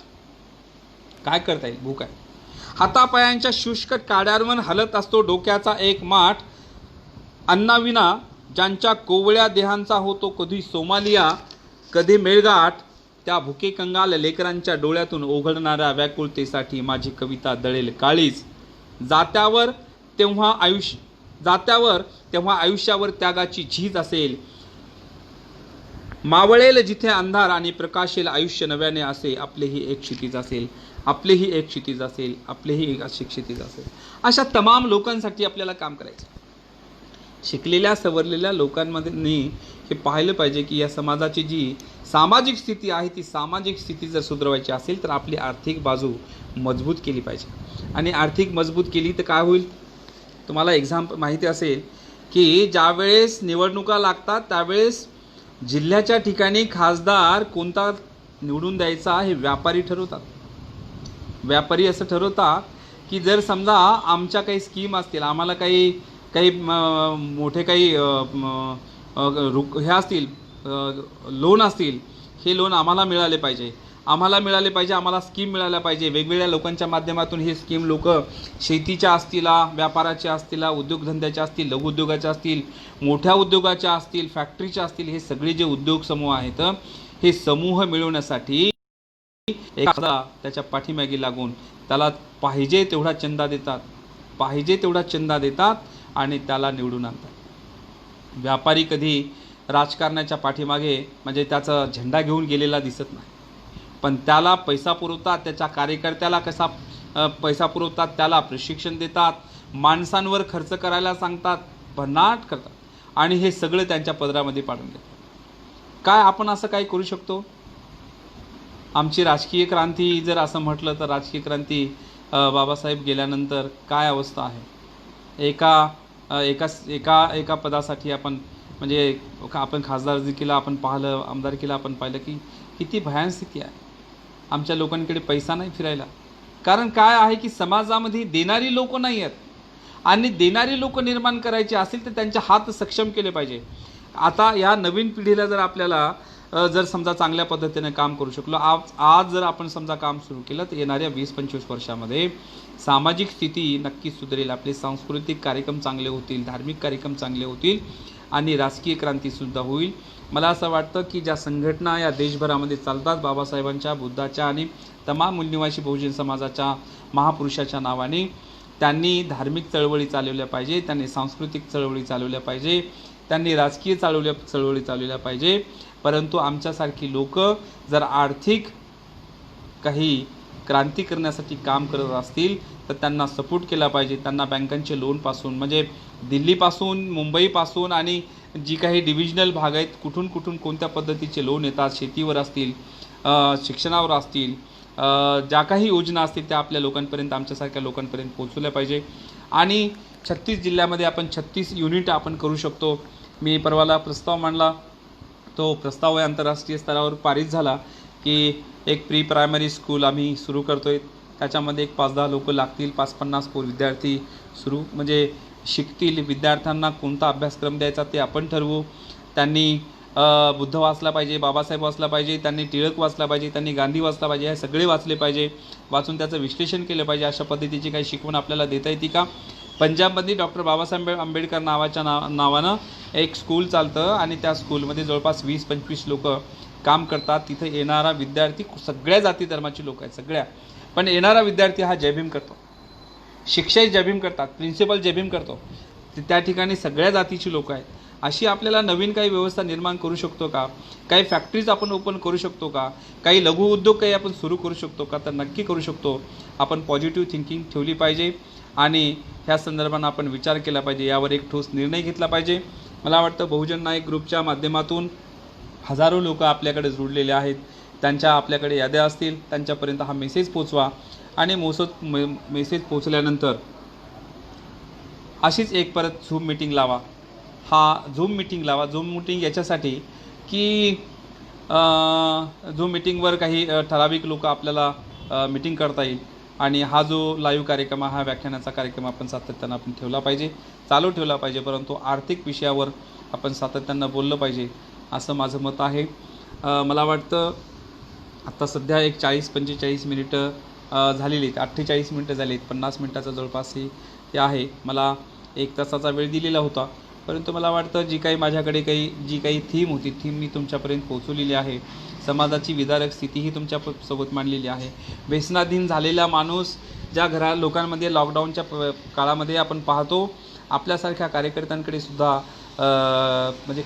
काय करता येईल, भूक आहे. हातापायांच्या शुष्क काड्यांवर हलत असतो डोक्याचा एक माठ. अन्नाविना ज्यांच्या कोवळ्या देहांचा होतो कधी सोमालिया कधी मेळगाठ. त्या भुके कंगाल लेकरांच्या डोळ्यातून ओघळणाऱ्या व्याकुळतेसाठी माझी कविता दळेल काळीज. जात्यावर तेव्हा आयुष्यावर त्यागाची झीज असेल. मावळेल जिथे अंधार आणि प्रकाशेल आयुष्य नव्याने असे. आपलेही एक क्षितिज असेल, आपलेही एक क्षितिज असेल, आपलेही एक अशी क्षितिज असेल. अशा तमाम लोकांसाठी आपल्याला काम करायचं. शिकलेल्या सवरलेल्या लोकांमध्ये हे पाहिलं पाहिजे की या समाजाची जी सामाजिक स्थिती आहे ती सामाजिक स्थिती जर सुधारवायची असेल तर आपली आर्थिक बाजू मजबूत केली पाहिजे. आणि आर्थिक मजबूत केली तर काय होईल, तुम्हाला एक्झाम्पल माहिती असेल की ज्यावेळेस निवडणुका लागतात त्यावेळेस जिल्ह्याच्या ठिकाणी खासदार कोणता निवडून द्यायचा हे व्यापारी ठरवतात. व्यापारी असं ठरवतात की जर समजा आमच्या काही स्कीम असतील, आम्हाला काही मोठे काही हे असतील लोन असतील, हे लोन आम्हाला मिळाले पाहिजे, आम्हाला स्कीम मिळाल्या पाहिजे. वेगवेगळ्या लोकांच्या माध्यमातून हे स्कीम लोक शेतीच्या असतील, व्यापाराच्या असतील, उद्योगधंद्याच्या असतील, लघुउद्योगाच्या असतील, मोठ्या उद्योगाच्या असतील, फॅक्टरीच्या असतील, हे सगळे जे उद्योग समूह आहेत हे समूह मिळवण्यासाठी एखादा त्याच्या पाठीमागे लागून त्याला पाहिजे तेवढा चंदा देतात आणि त्याला निवडून आणतात. व्यापारी कधी राजकारणाच्या पाठीमागे म्हणजे त्याचा झेंडा घेऊन गेलेला दिसत नाही, पण त्याला पैसा पुरवतात, त्याच्या कार्यकर्त्याला कसा पैसा पुरवतात, त्याला प्रशिक्षण देतात, माणसांवर खर्च करायला सांगतात, भन्नाट करतात आणि हे सगळं त्यांच्या पदरामध्ये पाडून देतात. काय आपण असं काय करू शकतो? आमची राजकीय क्रांती जर असं म्हटलं तर राजकीय क्रांती बाबासाहेब गेल्यानंतर काय अवस्था आहे. एका पदासाठी आपण म्हणजे आपण खासदारकीला आपण पाहिलं, आमदारकीला आपण पाहिलं की किती भयान स्थिती आहे. आमच्या लोकांकडे पैसा नाही फिरायला. कारण काय आहे की समाजामध्ये देणारी लोक नाही आहेत आणि देणारी लोक निर्माण करायची असेल तर त्यांचे हात सक्षम केले पाहिजे. आता या नवीन पिढीला जर आपल्याला जर समजा चांगल्या पद्धतीने काम करू शकलो, आज जर आपण समजा काम सुरू केलं तर येणाऱ्या 20-25 वर्षामध्ये सामाजिक स्थिती नक्कीच सुधारेल. आपले सांस्कृतिक कार्यक्रम चांगले होतील, धार्मिक कार्यक्रम चांगले होतील आणि राजकीय क्रांतीसुद्धा होईल. मला असं वाटतं की ज्या संघटना या देशभरामध्ये चालतात बाबासाहेबांच्या, बुद्धाच्या आणि तमाम मूल्यनिवासी बहुजन समाजाच्या महापुरुषाच्या नावाने, त्यांनी धार्मिक चळवळी चालवल्या पाहिजे, त्यांनी सांस्कृतिक चळवळी चालवल्या पाहिजे, त्यांनी राजकीय चळवळी चालवल्या पाहिजे. परंतु आमच्यासारखी लोक जर आर्थिक काही क्रांती करण्यासाठी काम करत असतील तर त्यांना सपोर्ट केला पाहिजे. त्यांना बँकांचे लोनपासून म्हणजे दिल्लीपासून, मुंबईपासून आणि जी काही डिव्हिजनल भाग आहेत कुठून कोणत्या पद्धतीचे लोन येतात, शेतीवर असतील, शिक्षणावर असतील, ज्या काही योजना असतील त्या आपल्या लोकांपर्यंत, आमच्यासारख्या लोकांपर्यंत पोहोचवल्या पाहिजे. आणि 36 जिल्ह्यामध्ये आपण 36 युनिट आपण करू शकतो. मी परवाला प्रस्ताव मांडला, तो प्रस्ताव आंतरराष्ट्रीय स्तरावर पारित झाला की एक प्री प्रायमरी स्कूल आम्ही सुरू करतो आहे. त्याच्यामध्ये एक 5-10 लोक लागतील, 50-50 विद्यार्थी सुरू म्हणजे शिकतील. विद्यार्थ्यांना कोणता अभ्यासक्रम द्यायचा ते आपण ठरवू. त्यांनी बुद्ध वाचला पाहिजे, बाबासाहेब वाचला पाहिजे, त्यांनी टिळक वाचला पाहिजे, त्यांनी गांधी वाचला पाहिजे, हे सगळे वाचले पाहिजे. वाचून त्याचं विश्लेषण केलं पाहिजे. अशा पद्धतीची काही शिकवण आपल्याला देता येते का? पंजाबमध्ये डॉक्टर बाबासाहेब आंबेडकर नावानं एक स्कूल चालतं आणि त्या स्कूलमध्ये जवळपास 20-25 लोक काम करतात. तिथे येणारा विद्यार्थी सगळ्या जाती धर्माची लोक आहेत, सगळ्या, पण येणारा विद्यार्थी हा जय भीम करतो, शिक्षक जय भीम करतात, प्रिन्सिपल जय भीम करतो. त्या ठिकाणी सगळ्या जातीची लोक आहेत. अशी आपल्याला नवीन काही व्यवस्था निर्माण करू शकतो का? काही फॅक्टरीज आपण ओपन करू शकतो का? काही लघु उद्योग काही आपण सुरू करू शकतो का? तर नक्की करू शकतो. आपण पॉझिटिव्ह थिंकिंग ठेवली पाहिजे आणि ह्या संदर्भानं आपण विचार केला पाहिजे, यावर एक ठोस निर्णय घेतला पाहिजे. मला वाटतं बहुजन नायक ग्रुपच्या माध्यमातून हजारो लोक आपल्याकडे जोडलेले आहेत. त्यांच्या आपल्याकडे याद्या असतील, त्यांच्यापर्यंत हा मेसेज पोचवा आणि मेसेज पोचल्यानंतर अशीच एक परत झूम मीटिंग लावा. झूम मीटिंग याच्यासाठी की झूम मीटिंगवर काही ठराविक लोक आपल्याला मीटिंग करता येईल. आणि हा जो लाईव्ह कार्यक्रम हा व्याख्यानाचा कार्यक्रम आपण सातत्यानं आपण चालू ठेवला पाहिजे. परंतु आर्थिक विषयावर आपण सातत्यानं बोललं पाहिजे असं माझं मत आहे. मला वाटतं आत्ता सध्या एक 40-45 मिनिटं झालेली आहेत. 48 मिनिटं झाली आहेत. 50 मिनिटाचा जवळपास हे आहे. मला 1 तासाचा वेळ दिलेला होता, परंतु मला वाटतं माझ्याकडे जी काही थीम होती मी तुमच्यापर्यंत पोहोचवलेली आहे. समाजाची विदारक स्थिती ही तुमच्यासोबत मांडलेली आहे. व्यसनाधीन झालेला माणूस ज्या लोकांमध्ये लॉकडाऊनच्या काळामध्ये आपण पाहतो, आपल्यासारख्या कार्यकर्त्यांकडे सुद्धा म्हणजे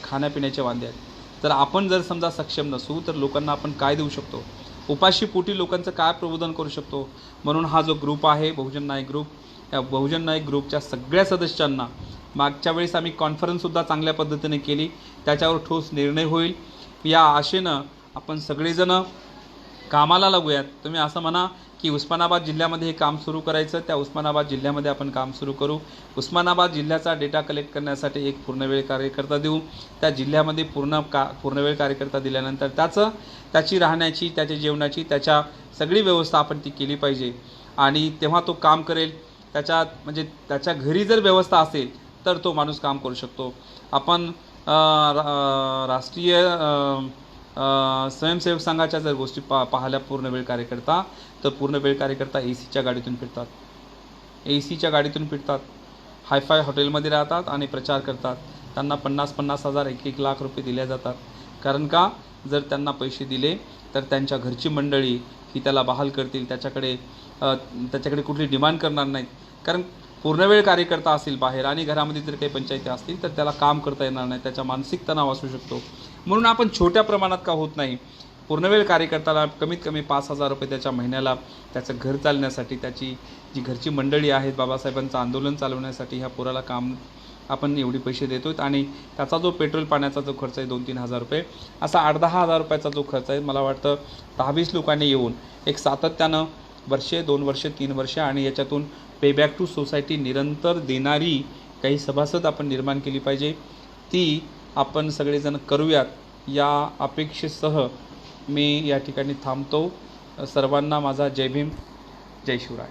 खाण्यापिण्याचे वांदे आहेत. तर आपण जर समजा सक्षम नसू तर लोकांना आपण काय देऊ शकतो? उपाशीपोटी लोकांचं काय प्रबोधन करू शकतो? म्हणून हा जो ग्रुप आहे बहुजन नायक ग्रुप, या बहुजन नायक ग्रुपच्या सगळ्या सदस्यांना मागच्या वेळेस आम्ही कॉन्फरन्ससुद्धा चांगल्या पद्धतीने केली, त्याच्यावर ठोस निर्णय होईल या आशेनं आपण सगळेजण कामाला लागूयात. तुम्ही असं म्हणा की उस्मानाबाद जिल्ह्यामध्ये हे काम सुरू करायचं, त्या उस्मानाबाद जिल्ह्यामध्ये आपण काम सुरू करू. उस्मानाबाद जिल्ह्याचा डेटा कलेक्ट करण्यासाठी एक पूर्णवेळ कार्यकर्ता देऊ. त्या जिल्ह्यामध्ये पूर्णवेळ कार्यकर्ता दिल्यानंतर त्याची राहण्याची, त्याच्या जेवणाची, त्याच्या सगळी व्यवस्था आपण ती केली पाहिजे. आणि तेव्हा तो काम करेल. त्याच्या घरी जर व्यवस्था असेल तर तो माणूस काम करू शकतो. आपण राष्ट्रीय स्वयंसेवक संघाच्या जर गोष्टी पाहिल्या पूर्णवेळ कार्यकर्ता, तर पूर्णवेळ कार्यकर्ता एसीच्या गाडीतून फिरतात, हायफाय हॉटेलमध्ये राहतात आणि प्रचार करतात. त्यांना 50-50 हजार 1-1 लाख रुपये दिले जातात. कारण का? जर त्यांना पैसे दिले तर त्यांच्या घरची मंडळी ही त्याला बहाल करतील, त्याच्याकडे कुठली डिमांड करणार नाहीत. कारण पूर्णवेळ कार्यकर्ता असेल बाहेर आणि घरामध्ये जर काही पंचायती असतील तर त्याला काम करता येणार नाही, त्याचा मानसिक तणाव असू शकतो. म्हणून आपण छोट्या प्रमाणात का होत नाही, पूर्णवेळ कार्यकर्त्याला कमीत कमी 5,000 रुपये त्याच्या महिन्याला त्याचं घर चालण्यासाठी, त्याची जी घरची मंडळी आहेत बाबासाहेबांचं आंदोलन चालवण्यासाठी ह्या पोराला काम आपण एवढे पैसे देतो. आणि त्याचा जो पेट्रोल पाण्याचा जो खर्च आहे 2-3 हजार रुपये, असा 8-10 हजार रुपयाचा जो खर्च आहे, मला वाटतं 10-20 लोकांनी येऊन एक सातत्यानं वर्षे, 2 वर्षे, 3 वर्षे आणि याच्यातून पेबॅक टू सोसायटी निरंतर देणारी काही सभासद आपण निर्माण केली पाहिजे. ती आपण सगळेजण करूयात या अपेक्षेसह मी या ठिकाणी थांबतो. सर्वांना माझा जय भीम, जय शिवराय.